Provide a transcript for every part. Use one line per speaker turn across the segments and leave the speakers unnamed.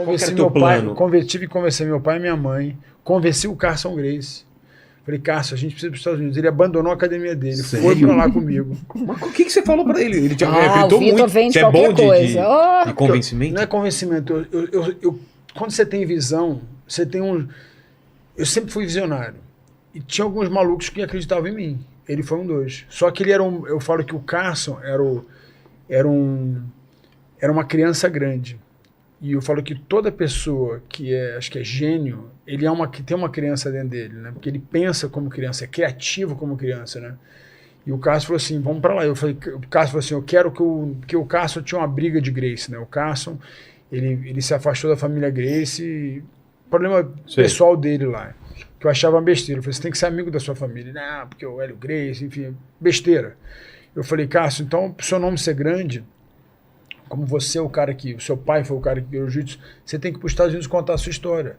Convenci meu pai, tive que convencer meu pai e minha mãe, convenci o Carson Gracie. Falei, Carson, a gente precisa ir para os Estados Unidos. Ele abandonou a academia dele,
Sério?
foi para lá comigo.
Mas o que você falou para ele? Ele te
acreditou muito. Você
é bom de convencimento?
Não é convencimento. Quando você tem visão, você tem um... Eu sempre fui visionário. E tinha alguns malucos que acreditavam em mim. Ele foi um dos. Só que ele era um... Eu falo que o Carson era uma criança grande. E eu falo que toda pessoa que acho que é gênio, ele que tem uma criança dentro dele, né? Porque ele pensa como criança, é criativo como criança, né? E o Carson falou assim, vamos para lá. O Carson falou assim, eu quero que o Carson tinha uma briga de Gracie, né? O Carson, ele se afastou da família Gracie, problema pessoal dele lá, que eu achava uma besteira. Eu falei, você tem que ser amigo da sua família. Não, porque o Hélio Gracie, enfim, besteira. Eu falei, Carson, então, pro seu nome ser grande, como você é o cara o seu pai foi o cara que criou o jiu-jitsu, você tem que ir para os Estados Unidos contar a sua história.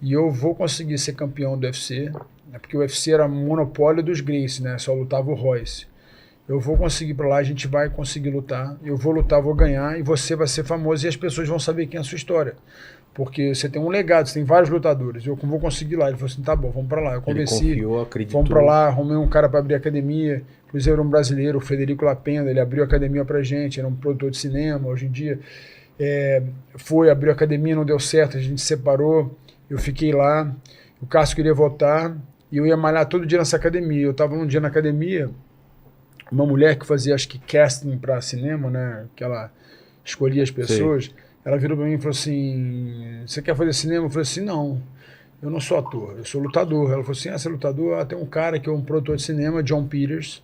E eu vou conseguir ser campeão do UFC, né, porque o UFC era monopólio dos Gracie, né? Só lutava o Royce. Eu vou conseguir para lá, a gente vai conseguir lutar, eu vou lutar, vou ganhar, e você vai ser famoso e as pessoas vão saber quem é a sua história. Porque você tem um legado, você tem vários lutadores, eu vou conseguir lá. Ele falou assim, tá bom, vamos para lá. Eu convenci,
ele confiou, acreditou.
Vamos para lá, arrumei um cara para abrir a academia, inclusive era um brasileiro, o Federico Lapenda, ele abriu a academia pra gente, era um produtor de cinema, hoje em dia abriu a academia, não deu certo, a gente se separou, eu fiquei lá, o Cássio queria voltar, e eu ia malhar todo dia nessa academia. Eu estava um dia na academia, uma mulher que fazia, acho que casting para cinema, né, que ela escolhia as pessoas, ela virou para mim e falou assim, você quer fazer cinema? Eu falei assim, não, eu não sou ator, eu sou lutador. Ela falou assim, você é lutador? Tem um cara que é um produtor de cinema, John Peters,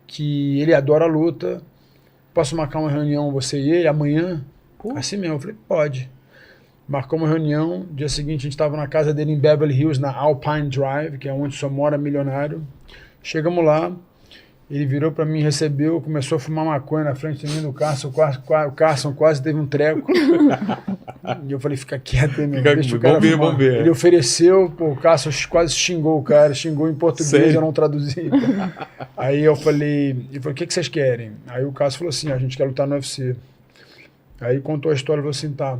que ele adora luta, posso marcar uma reunião, você e ele, amanhã? Assim mesmo. Eu falei, pode. Marcou uma reunião, dia seguinte a gente estava na casa dele em Beverly Hills, na Alpine Drive, que é onde só mora milionário. Chegamos lá, ele virou para mim, recebeu, começou a fumar maconha na frente de mim do Carson, o Carson quase teve um treco. E eu falei, fica quieto, meu, deixa o cara fumar. Ele ofereceu, o Carson quase xingou o cara, xingou em português, eu não traduzi. Aí eu falei, o que vocês querem? Aí o Carson falou assim, a gente quer lutar no UFC. Aí contou a história, falou assim, tá.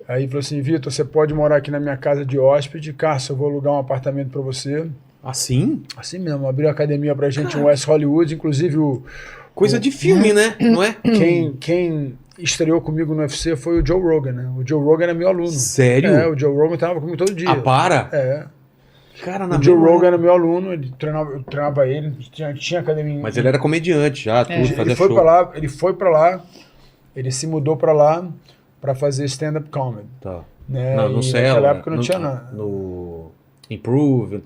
Aí falou assim, Vitor, você pode morar aqui na minha casa de hóspede, Carson, eu vou alugar um apartamento para você.
Assim?
Assim mesmo, abriu a academia pra gente em West Hollywood, inclusive
Coisa de filme, né? Não é?
Quem estreou comigo no UFC foi o Joe Rogan, né? O Joe Rogan era meu aluno.
Sério?
O Joe Rogan treinava comigo todo dia.
Ah, para?
Cara, o Joe Rogan era meu aluno, eu treinava ele, tinha academia.
Mas ele era comediante já, tudo, fazia show.
Ele foi pra lá, ele se mudou pra lá pra fazer stand-up comedy.
Tá.
Né?
No Cell,
naquela época não tinha nada.
No Improve,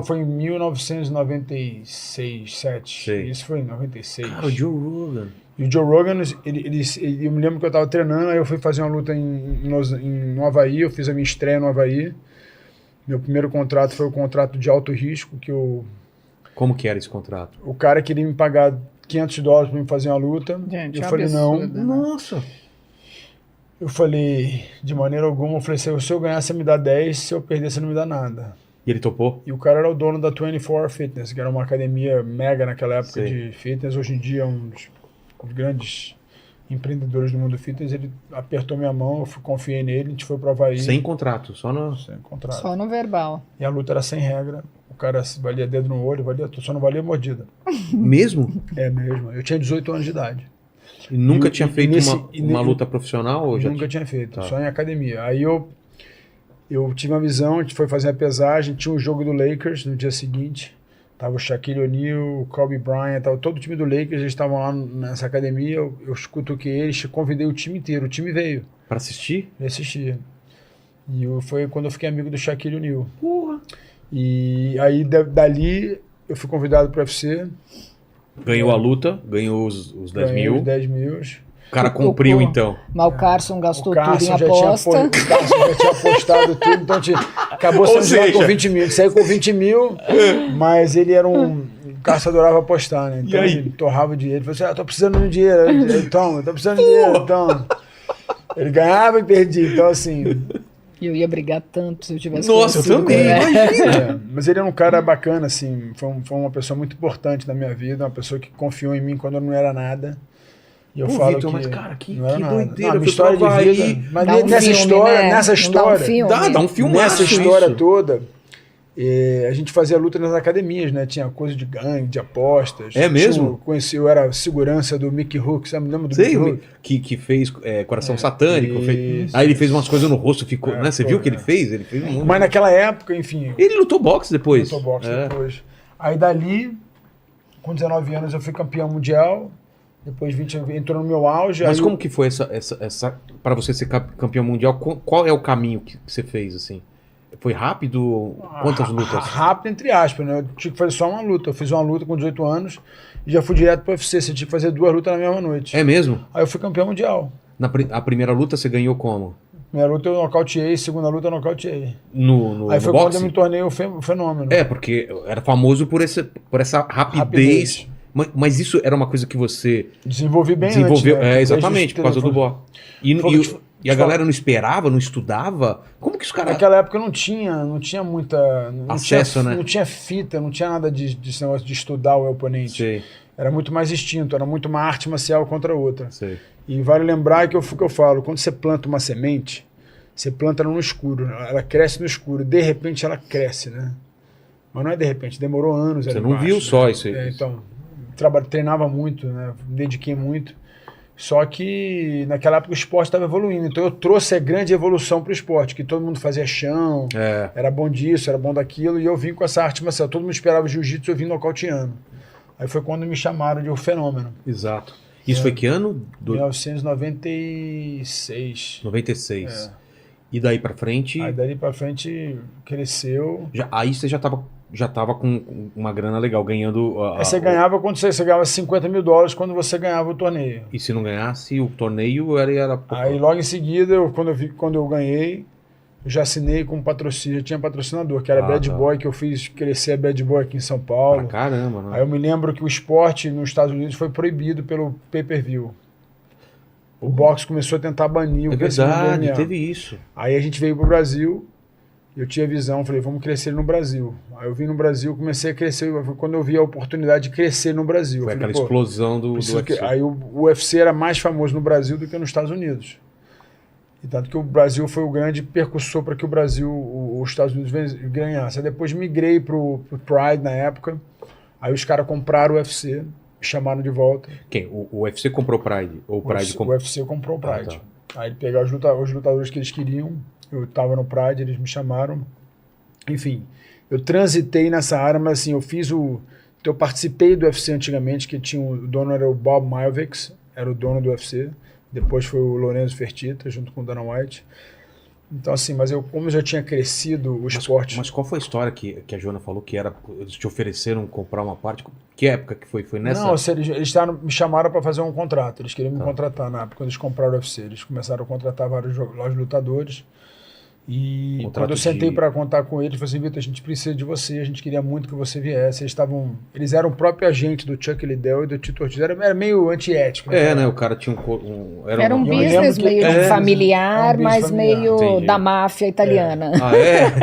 foi em 1996, 7. Isso foi em 96.
Cara, o Joe Rogan.
E o Joe Rogan, eu me lembro que eu tava treinando, aí eu fui fazer uma luta no Havaí, eu fiz a minha estreia no Havaí. Meu primeiro contrato foi o contrato de alto risco, que eu...
Como que era esse contrato?
O cara queria me pagar $500 para me fazer uma luta.
Gente,
eu falei, não.
Né?
Nossa!
Eu falei, de maneira alguma, eu falei, se eu ganhar, você me dá 10, se eu perder, você não me dá nada.
E ele topou?
E o cara era o dono da 24 Hour Fitness, que era uma academia mega naquela época de fitness. Hoje em dia é um dos grandes empreendedores do mundo fitness. Ele apertou minha mão, eu confiei nele, a gente foi pro Havaí.
Sem contrato, só no...
Sem contrato.
Só no verbal.
E a luta era sem regra. O cara valia dedo no olho, só não valia mordida.
Mesmo?
É mesmo. Eu tinha 18 anos de idade.
E nunca tinha feito uma luta profissional? Ou
nunca tinha feito, só em academia. Aí eu tive uma visão, a gente foi fazer a pesagem, tinha um jogo do Lakers no dia seguinte, tava o Shaquille O'Neal, o Kobe Bryant, tava todo o time do Lakers, eles estavam lá nessa academia, eu cutuquei eles, convidei o time inteiro, o time veio.
Pra assistir?
Eu assisti. E foi quando eu fiquei amigo do Shaquille O'Neal.
Porra!
E aí dali eu fui convidado pro UFC.
Ganhou a luta, ganhou os 10 mil.
Os 10 mil.
O cara cumpriu, então.
Mas o Carson gastou tudo em aposta.
O Carson já tinha apostado tudo, então acabou sendo com 20 mil. Ele saiu com 20 mil, mas ele era o Carson adorava apostar, né? Então ele torrava dinheiro. Ele falou assim, tô precisando de dinheiro. Toma, tô precisando de dinheiro, então. Ele ganhava e perdia, então assim...
Eu ia brigar tanto se eu tivesse
Nossa, eu também, imagina.
Mas ele era um cara bacana, assim, foi uma pessoa muito importante na minha vida, uma pessoa que confiou em mim quando eu não era nada. E eu falo
Vitor,
que
mas cara, que
Não,
doideira.
minha história de vida. Mas nessa história,
dá um filme
nessa história toda, a gente fazia luta nas academias, né? Tinha coisa de gangue, de apostas.
É mesmo?
Eu era segurança do Mickey Rook, sabe? Lembra do Mickey Rook?
Que fez Coração Satânico. Aí ele fez umas coisas no rosto, ficou. Né? Você viu o que ele fez? Ele fez
Mas naquela época, enfim.
Ele lutou boxe depois.
Depois. Aí dali, com 19 anos, eu fui campeão mundial. Depois 20 entrou no meu auge.
Mas como que foi essa para você ser campeão mundial? Qual é o caminho que você fez, assim? Foi rápido? Quantas lutas?
Rápido, entre aspas, né? Eu tinha que fazer só uma luta. Eu fiz uma luta com 18 anos e já fui direto pro UFC. Você tinha que fazer 2 lutas na mesma noite.
É mesmo?
Aí eu fui campeão mundial.
A primeira luta você ganhou como?
Primeira luta eu nocauteei, segunda luta eu nocauteei.
No
Aí foi
no
quando
boxe?
eu me tornei o fenômeno.
Porque era famoso por essa rapidez. Mas isso era uma coisa que você
desenvolvi bem
desenvolveu,
antes, né?
exatamente, por causa do boxe. E a galera não esperava, não estudava? Como que os caras...
Naquela época não tinha muita...
Acesso, né?
Não tinha fita, não tinha nada desse negócio de estudar o oponente.
Sei.
Era muito mais instinto, era muito uma arte marcial contra a outra.
Sei.
E vale lembrar que eu falo, quando você planta uma semente, você planta ela no escuro, ela cresce no escuro, de repente ela cresce, né? Mas não é de repente, demorou anos.
Você não viu só isso aí.
Então, treinava muito, né? Me dediquei muito. Só que naquela época o esporte estava evoluindo. Então eu trouxe a grande evolução para o esporte, que todo mundo fazia chão, era bom disso, era bom daquilo, e eu vim com essa arte marcial. Todo mundo esperava jiu-jitsu, eu vim nocauteando. Aí foi quando me chamaram de o fenômeno.
Exato. Isso foi que ano?
1996.
96. E daí pra frente...
Aí dali pra frente cresceu.
Aí você já tava com uma grana legal, ganhando...
Você ganhava quando você ganhava $50 mil quando você ganhava o torneio.
E se não ganhasse o torneio, era pouco.
Aí logo em seguida, quando eu ganhei, eu já assinei com patrocínio, já tinha patrocinador, que era Bad Boy, que eu fiz crescer a Bad Boy aqui em São Paulo.
Caramba, né?
Aí eu me lembro que o esporte nos Estados Unidos foi proibido pelo pay-per-view. O boxe começou a tentar banir o crescimento do MMA.
Teve isso.
Aí a gente veio pro Brasil, eu tinha visão, falei, vamos crescer no Brasil. Aí eu vim no Brasil, comecei a crescer, foi quando eu vi a oportunidade de crescer no Brasil.
Foi aquela explosão do UFC.
Aí o UFC era mais famoso no Brasil do que nos Estados Unidos. E tanto que o Brasil foi o grande percussor para que o Brasil, os Estados Unidos ganhasse. Aí depois migrei pro Pride na época, aí os caras compraram o UFC, me chamaram de volta.
Quem? O UFC comprou o Pride? Ou o Pride
O UFC comprou o Pride. Aí ele pegou os lutadores que eles queriam, eu estava no Pride, eles me chamaram. Enfim, eu transitei nessa área, mas assim, eu participei do UFC antigamente, que tinha o dono era o Bob Malvics, era o dono do UFC. Depois foi o Lorenzo Fertitta, junto com o Dana White. Então, assim, mas como eu já tinha crescido o esporte...
Mas qual foi a história que a Joana falou que era... Eles te ofereceram comprar uma parte? Que época que foi? Foi nessa?
Não, eles me chamaram para fazer um contrato. Eles queriam me contratar na época, quando eles compraram o UFC. Eles começaram a contratar vários lutadores. E quando eu sentei para contar com eles, eu falei assim, Vitor, a gente precisa de você, a gente queria muito que você viesse. Eles eram o próprio agente do Chuck Liddell e do Tito Ortiz, era meio antiético.
Né? O cara tinha
era um business meio familiar, mas meio da máfia italiana.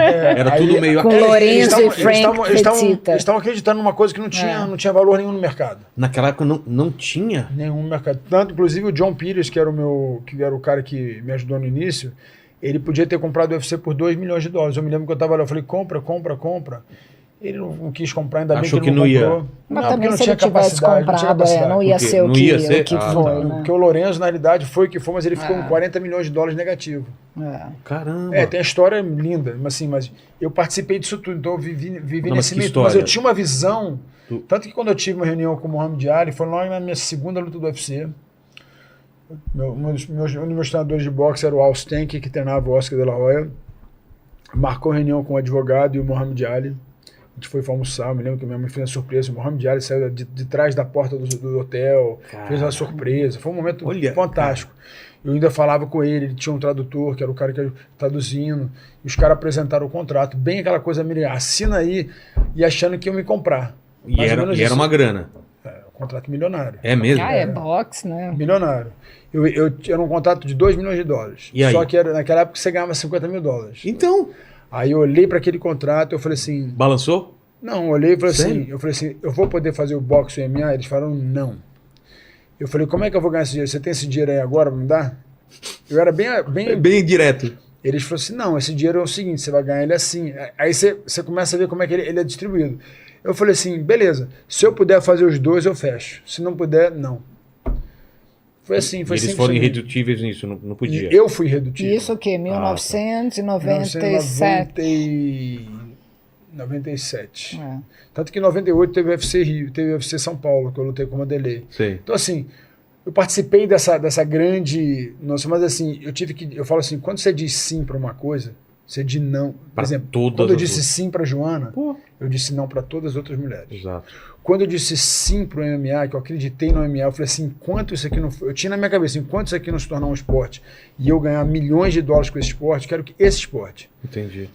Era tudo meio...
Com Lorenzo e Frank Fertitta.
Eles estavam acreditando numa coisa que não tinha valor nenhum no mercado.
Naquela época não tinha?
Nenhum no mercado. Tanto, inclusive, o John Peters, que era o cara que me ajudou no início, ele podia ter comprado o UFC por $2 milhões. Eu me lembro que eu estava lá, eu falei, compra. Ele não quis comprar, ainda
Achou
bem que ele não comprou.
Ia. Mas não, também se ele tivesse comprado, não ia ser o que foi. Né?
Porque o Lorenzo, na realidade, foi o que foi, mas ele ficou com $40 milhões negativo.
Caramba!
Tem a história linda, mas eu participei disso tudo, então eu vivi nesse meio. Mas eu tinha uma visão, tanto que quando eu tive uma reunião com o Muhammad Ali, foi logo na minha segunda luta do UFC. Um dos meus treinadores de boxe era o Al Stank, que treinava o Oscar de la Hoya. Marcou reunião com o advogado e o Muhammad Ali. A gente foi almoçar, me lembro que minha mãe fez uma surpresa. O Muhammad Ali saiu de trás da porta do hotel, fez uma surpresa. Foi um momento fantástico. Eu ainda falava com ele tinha um tradutor, que era o cara que traduzindo. E os caras apresentaram o contrato, bem aquela coisa, assina aí, e achando que iam me comprar.
E era uma grana.
Contrato milionário.
É mesmo?
É boxe, né?
Milionário. Eu era um contrato de $2 milhões.
E aí?
Só que naquela época você ganhava $50 mil.
Então?
Aí eu olhei para aquele contrato, eu falei assim...
Balançou?
Não, eu olhei e falei assim, eu vou poder fazer o boxe e o MMA? Eles falaram não. Eu falei, como é que eu vou ganhar esse dinheiro? Você tem esse dinheiro aí agora pra me dar? Eu era
bem direto.
Eles falaram assim, não, esse dinheiro é o seguinte, você vai ganhar ele assim. Aí você começa a ver como é que ele é distribuído. Eu falei assim, beleza, se eu puder fazer os 2, eu fecho. Se não puder, não. Foi assim, foi
eles foram irredutíveis nisso, não podia.
Eu fui irredutível.
Isso o quê? 1997?
97. Tanto que em 98 teve o UFC Rio, teve o UFC São Paulo, que eu lutei com o Vanderlei.
Então
assim, eu participei dessa grande... Nossa, mas assim, eu falo assim, quando você diz sim para uma coisa, você diz não. Por exemplo, quando eu disse sim para Joana, eu disse não para todas as outras mulheres.
Exato.
Quando eu disse sim pro MMA, que eu acreditei no MMA, eu falei assim, enquanto isso aqui não... Eu tinha na minha cabeça, enquanto isso aqui não se tornar um esporte e eu ganhar milhões de dólares com esse esporte, quero que esse esporte.
Entendi.